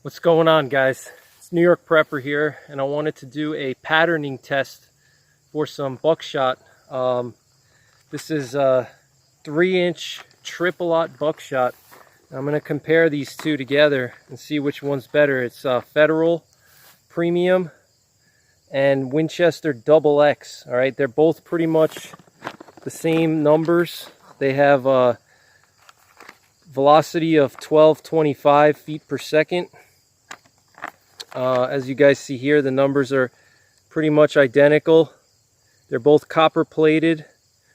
What's going on, guys? It's New York Prepper here, and I wanted to do a patterning test for some buckshot. This is a 3-inch triple-aught buckshot. I'm going to compare these two together and see which one's better. It's Federal Premium and Winchester Double X. All right, they're both pretty much the same numbers. They have a velocity of 1225 feet per second. As you guys see here, the numbers are pretty much identical. They're both copper plated.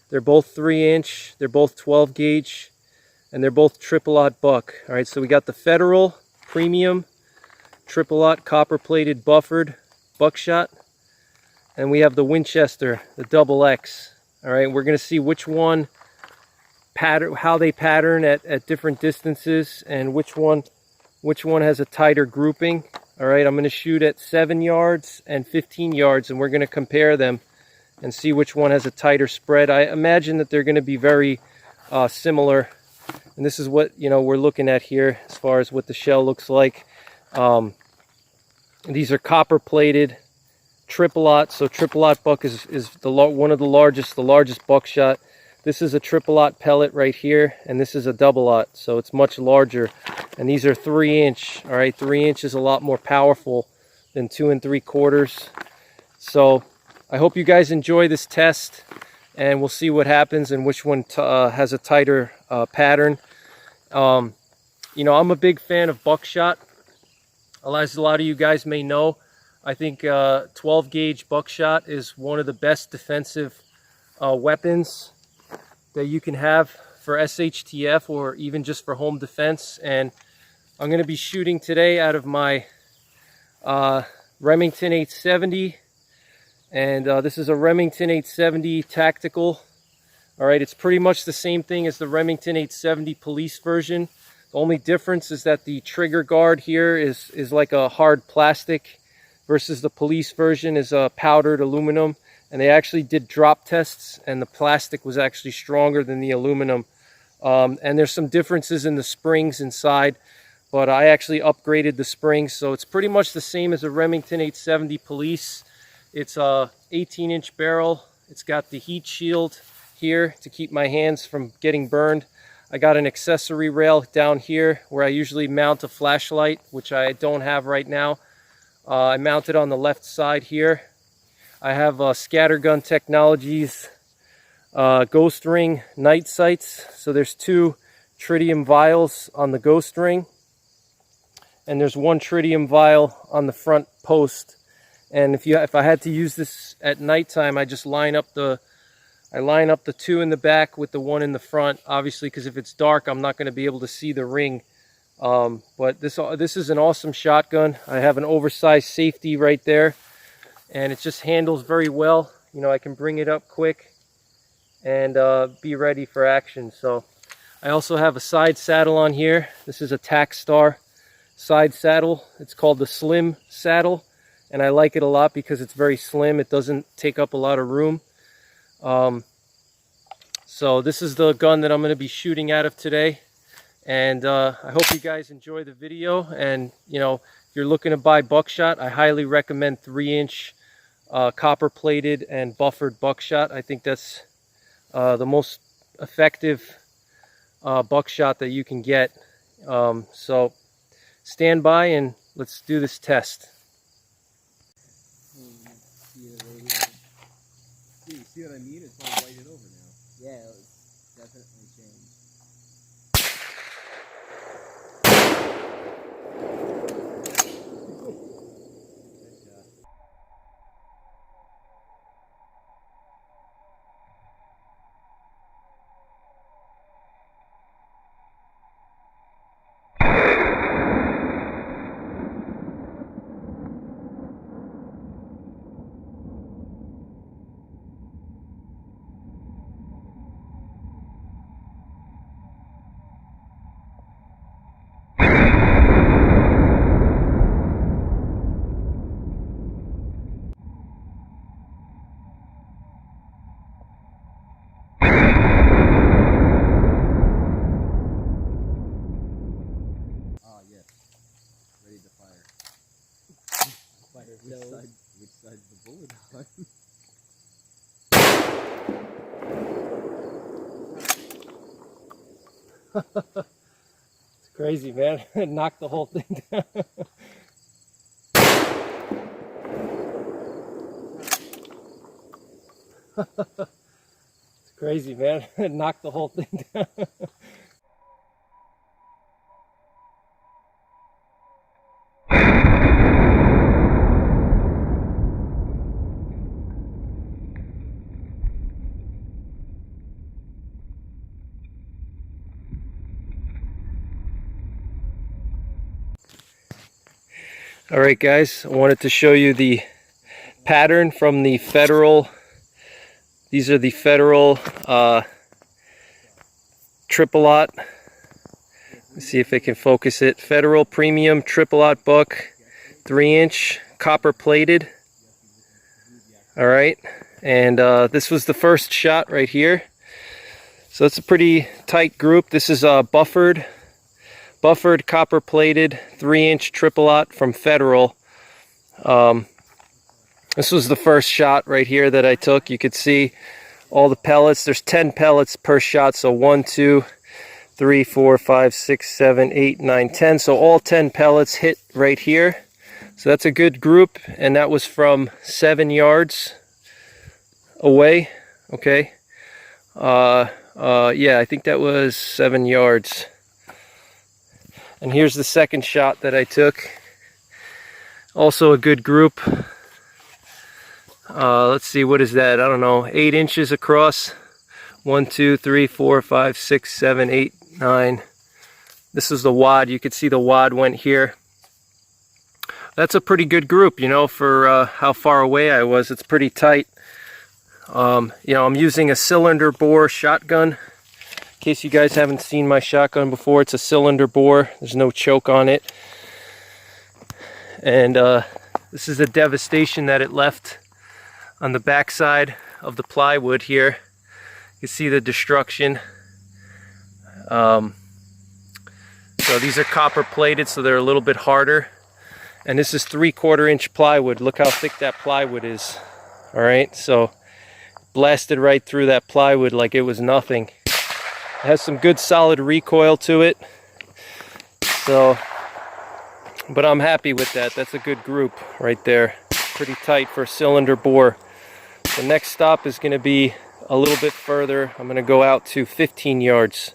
They're both 3-inch. They're both 12 gauge, and they're both triple-aught buck. All right, so we got the Federal Premium triple-aught copper plated buffered buckshot, and we have the Winchester, the Double X. All right, we're going to see which one how they pattern at different distances, and which one has a tighter grouping. All right, I'm going to shoot at 7 yards and 15 yards, and we're going to compare them and see which one has a tighter spread. I imagine that they're going to be very similar, and this is what we're looking at here as far as what the shell looks like. These are copper plated triple-aught, so triple-aught buck is one of the largest buckshot. This is a triple-aught pellet right here, and this is a double-aught, so it's much larger. And these are 3-inch. All right, 3-inch is a lot more powerful than 2 3/4. So I hope you guys enjoy this test, and we'll see what happens and which one has a tighter pattern. I'm a big fan of buckshot. As a lot of you guys may know, I think 12 gauge buckshot is one of the best defensive weapons that you can have for SHTF or even just for home defense. And I'm going to be shooting today out of my Remington 870, and this is a Remington 870 tactical. All right, it's pretty much the same thing as the Remington 870 police version. The only difference is that the trigger guard here is like a hard plastic versus the police version is a powdered aluminum. And they actually did drop tests, and the plastic was actually stronger than the aluminum. And there's some differences in the springs inside, but I actually upgraded the springs, so it's pretty much the same as a Remington 870 police. It's a 18-inch barrel. It's got the heat shield here to keep my hands from getting burned. I got an accessory rail down here where I usually mount a flashlight, which I don't have right now. I mount it on the left side here. I have Scattergun Technologies ghost ring night sights. So there's 2 tritium vials on the ghost ring, and there's 1 tritium vial on the front post. And if I had to use this at nighttime, I just line up the 2 in the back with the 1 in the front. Obviously, because if it's dark, I'm not going to be able to see the ring. But this is an awesome shotgun. I have an oversized safety right there, and it just handles very well. I can bring it up quick and be ready for action. So I also have a side saddle on here. This is a Tacstar side saddle. It's called the Slim saddle, and I like it a lot because it's very slim. It doesn't take up a lot of room. So this is the gun that I'm going to be shooting out of today, and I hope you guys enjoy the video. And if you're looking to buy buckshot, I highly recommend 3-inch copper plated and buffered buckshot. I think that's the most effective buckshot that you can get. So stand by and let's do this test. See what I mean? It's all whited over now. Yeah, it's definitely changed. Which side's the bullet on? It's crazy, man. It knocked the whole thing down. It's crazy, man. It knocked the whole thing down. All right, guys, I wanted to show you the pattern from the Federal. These are the Federal triple-aught. Let's see if I can focus it. Federal Premium triple-aught buck, 3-inch, copper plated. All right, and this was the first shot right here. So it's a pretty tight group. This is buffered copper plated 3-inch triple-aught from Federal. This was the first shot right here that I took. You could see all the pellets. There's 10 pellets per shot, so 1, 2, 3, 4, 5, 6, 7, 8, 9, 10. So all 10 pellets hit right here. So that's a good group, and that was from 7 yards away. Okay. Yeah, I think that was 7 yards. And here's the second shot that I took. Also a good group. Let's see, what is that? I don't know, 8 inches across. 1, 2, 3, 4, 5, 6, 7, 8, 9. This is the wad. You could see the wad went here. That's a pretty good group, you know, for how far away I was. It's pretty tight. You know, I'm using a cylinder bore shotgun. In case you guys haven't seen my shotgun before, it's a cylinder bore. There's no choke on it. And this is the devastation that it left on the back side of the plywood here. You can see the destruction. So these are copper plated, so they're a little bit harder. And this is 3/4 inch plywood. Look how thick that plywood is. All right, so blasted right through that plywood like it was nothing. It has some good solid recoil to it. So, but I'm happy with that. That's a good group right there. Pretty tight for a cylinder bore. The next stop is going to be a little bit further. I'm going to go out to 15 yards.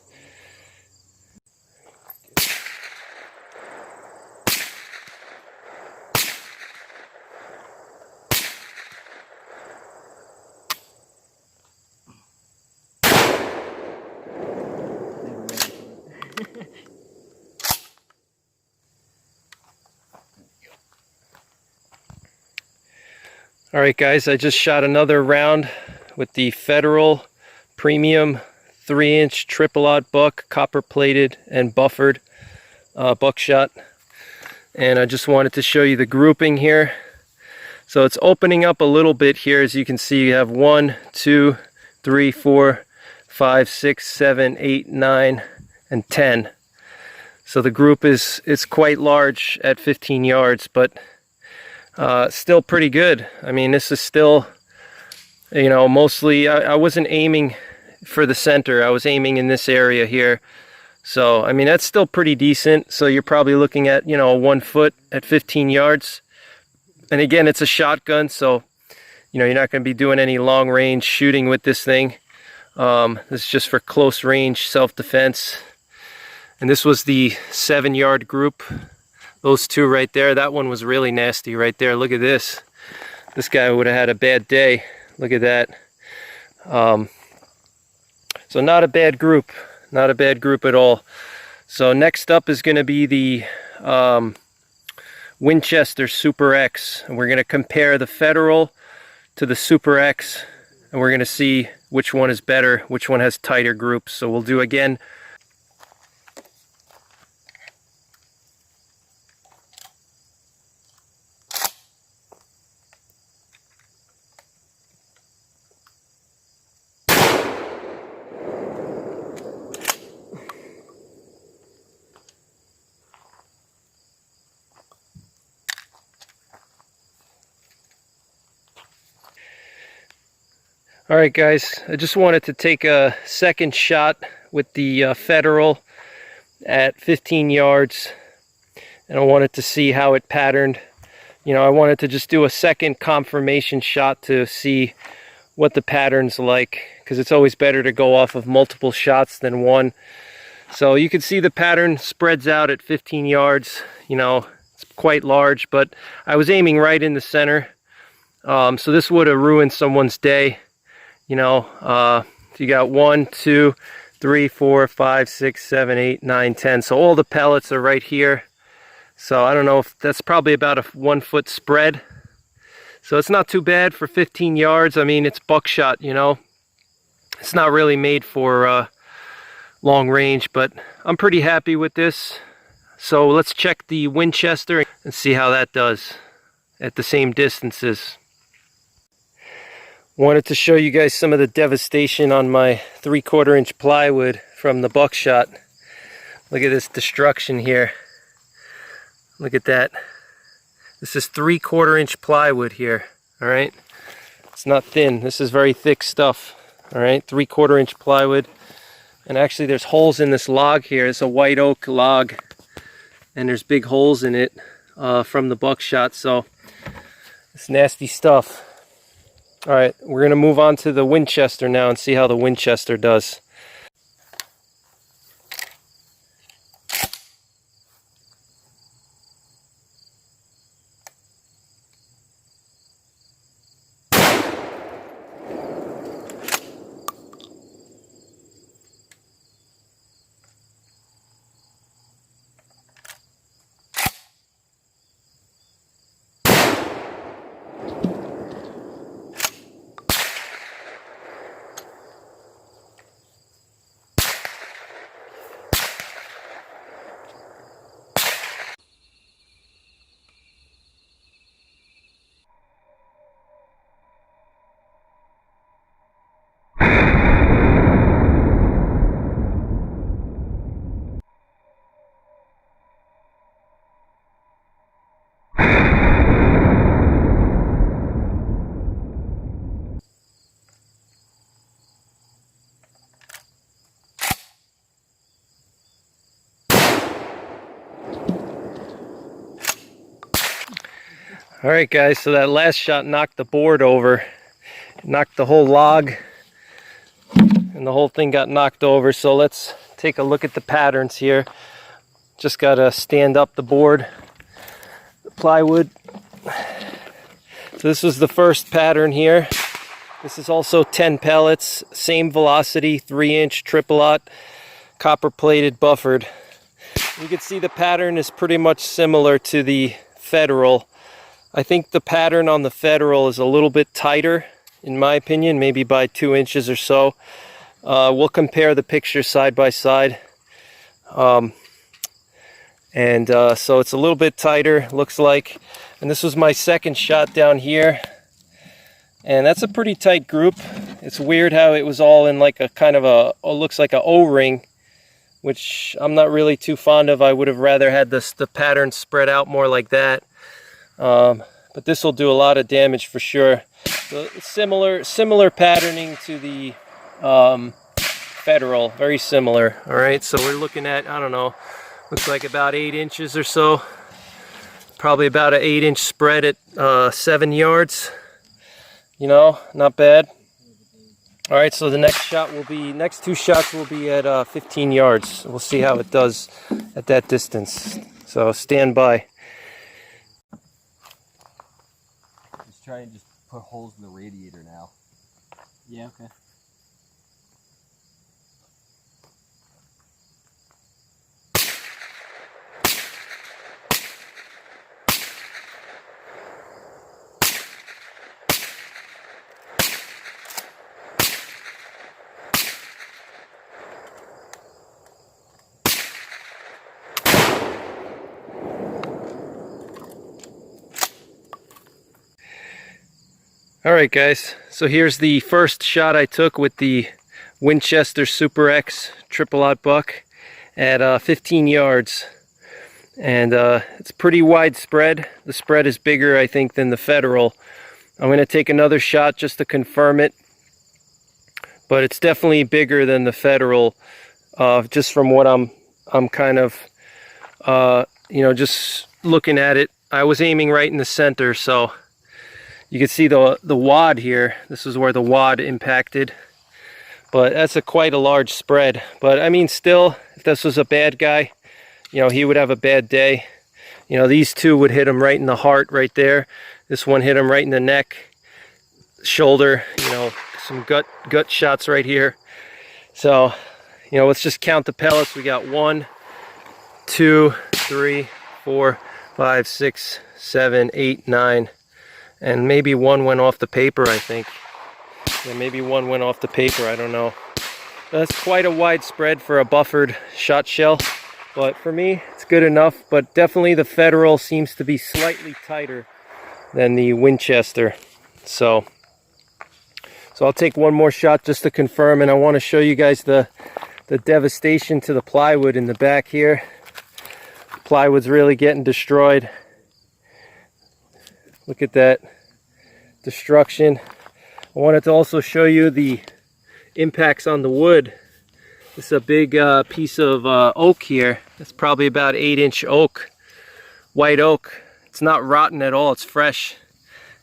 All right, guys, I just shot another round with the Federal Premium 3-inch triple-aught buck, copper plated and buffered buckshot. And I just wanted to show you the grouping here. So it's opening up a little bit here. As you can see, you have 1, 2, 3, 4, 5, 6, 7, 8, 9, and 10. So the group is quite large at 15 yards, but still pretty good. I mean, this is still, you know, mostly, I wasn't aiming for the center. I was aiming in this area here. So, I mean, that's still pretty decent. So you're probably looking at, you know, 1 foot at 15 yards. And again, it's a shotgun, so, you know, you're not going to be doing any long range shooting with this thing. This is just for close range self-defense. And this was the 7-yard group. Those two right there, that one was really nasty right there. Look at this. This guy would have had a bad day. Look at that. So not a bad group. Not a bad group at all. So next up is going to be the Winchester Super X. And we're going to compare the Federal to the Super X. And we're going to see which one is better, which one has tighter groups. So we'll do again. All right, guys, I just wanted to take a second shot with the Federal at 15 yards, and I wanted to see how it patterned. You know, I wanted to just do a second confirmation shot to see what the pattern's like, because it's always better to go off of multiple shots than one. So you can see the pattern spreads out at 15 yards. You know, it's quite large, but I was aiming right in the center. So this would have ruined someone's day. You know, you got 1, 2, 3, 4, 5, 6, 7, 8, 9, 10. So all the pellets are right here. So I don't know if that's probably about a 1 foot spread. So it's not too bad for 15 yards. I mean, it's buckshot, you know. It's not really made for long range, but I'm pretty happy with this. So let's check the Winchester and see how that does at the same distances. Wanted to show you guys some of the devastation on my 3/4 inch plywood from the buckshot. Look at this destruction here. Look at that. This is 3/4 inch plywood here. All right. It's not thin. This is very thick stuff. All right. 3/4 inch plywood. And actually there's holes in this log here. It's a white oak log. And there's big holes in it from the buckshot. So it's nasty stuff. All right, we're going to move on to the Winchester now and see how the Winchester does. All right, guys, so that last shot knocked the board over. It knocked the whole log, and the whole thing got knocked over. So let's take a look at the patterns here. Just got to stand up the board, the plywood. So this was the first pattern here. This is also 10 pellets, same velocity, 3-inch triple-aught, copper-plated, buffered. You can see the pattern is pretty much similar to the Federal. I think the pattern on the Federal is a little bit tighter, in my opinion, maybe by 2 inches or so. We'll compare the pictures side by side. So it's a little bit tighter, looks like. And this was my second shot down here. And that's a pretty tight group. It's weird how it was all in like a kind of a, looks like a O-ring, which I'm not really too fond of. I would have rather had the pattern spread out more like that. But this will do a lot of damage for sure. So similar patterning to the Federal, very similar. All right, so we're looking at, I don't know, looks like about 8 inches or so. Probably about an 8-inch spread at 7 yards. You know, not bad. All right, so the next two shots will be at 15 yards. We'll see how it does at that distance. So stand by. Try and just put holes in the radiator now. Yeah, okay. Alright guys, so here's the first shot I took with the Winchester Super X triple-aught buck at 15 yards. And it's pretty widespread. The spread is bigger, I think, than the Federal. I'm going to take another shot just to confirm it. but it's definitely bigger than the Federal, just from what I'm kind of, you know, just looking at it. I was aiming right in the center, so you can see the wad here. This is where the wad impacted, but that's quite a large spread. But I mean, still, if this was a bad guy, you know, he would have a bad day. You know, these two would hit him right in the heart right there. This one hit him right in the neck, shoulder, you know, some gut shots right here. So, you know, let's just count the pellets. We got 1, 2, 3, 4, 5, 6, 7, 8, 9, and maybe one went off the paper, I think. Yeah, maybe one went off the paper, I don't know. That's quite a wide spread for a buffered shot shell, but for me, it's good enough. But definitely the Federal seems to be slightly tighter than the Winchester. So I'll take one more shot just to confirm, and I want to show you guys the devastation to the plywood in the back here. Plywood's really getting destroyed. Look at that destruction. I wanted to also show you the impacts on the wood. This is a big piece of oak here. It's probably about 8-inch oak, white oak. It's not rotten at all, it's fresh.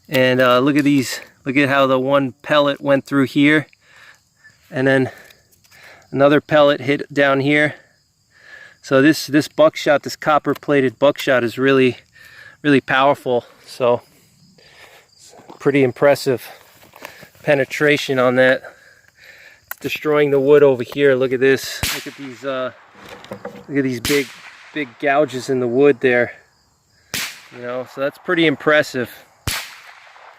And look at these. Look at how the one pellet went through here, and then another pellet hit down here. So this buckshot, this copper plated buckshot, is really powerful. So pretty impressive penetration on that. It's destroying the wood over here. Look at this. Look at these big gouges in the wood there. You know, so that's pretty impressive.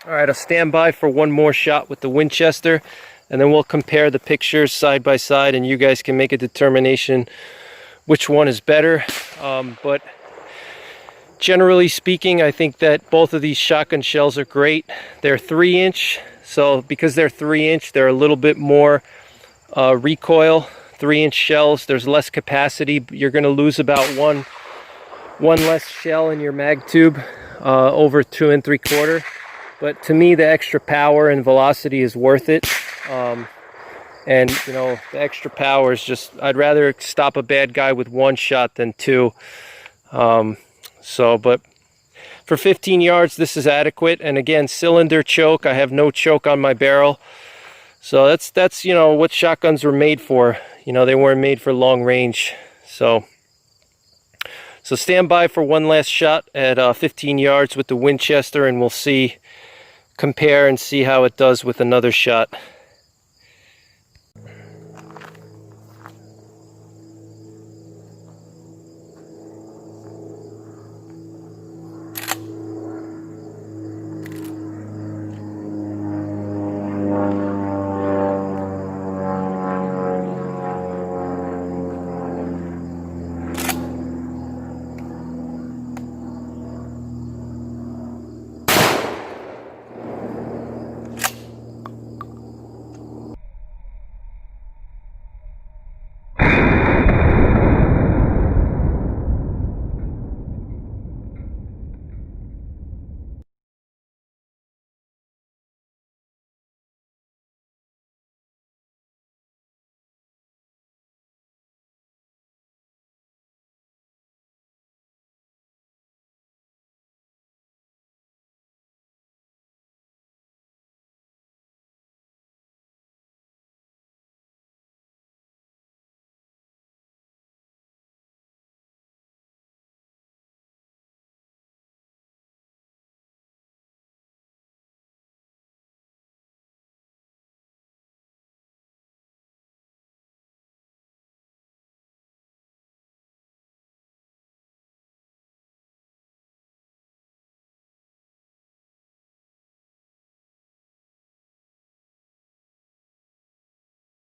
All right, I'll stand by for one more shot with the Winchester, and then we'll compare the pictures side by side, and you guys can make a determination which one is better. But generally speaking, I think that both of these shotgun shells are great. They're 3-inch, so because they're 3-inch, they're a little bit more recoil. 3-inch shells, there's less capacity. You're going to lose about one less shell in your mag tube over 2 3/4. But to me, the extra power and velocity is worth it. And, you know, the extra power is just, I'd rather stop a bad guy with 1 shot than 2. But for 15 yards, this is adequate. And again, cylinder choke. I have no choke on my barrel. So that's you know, what shotguns were made for. You know, they weren't made for long range. So stand by for one last shot at 15 yards with the Winchester, and we'll compare and see how it does with another shot.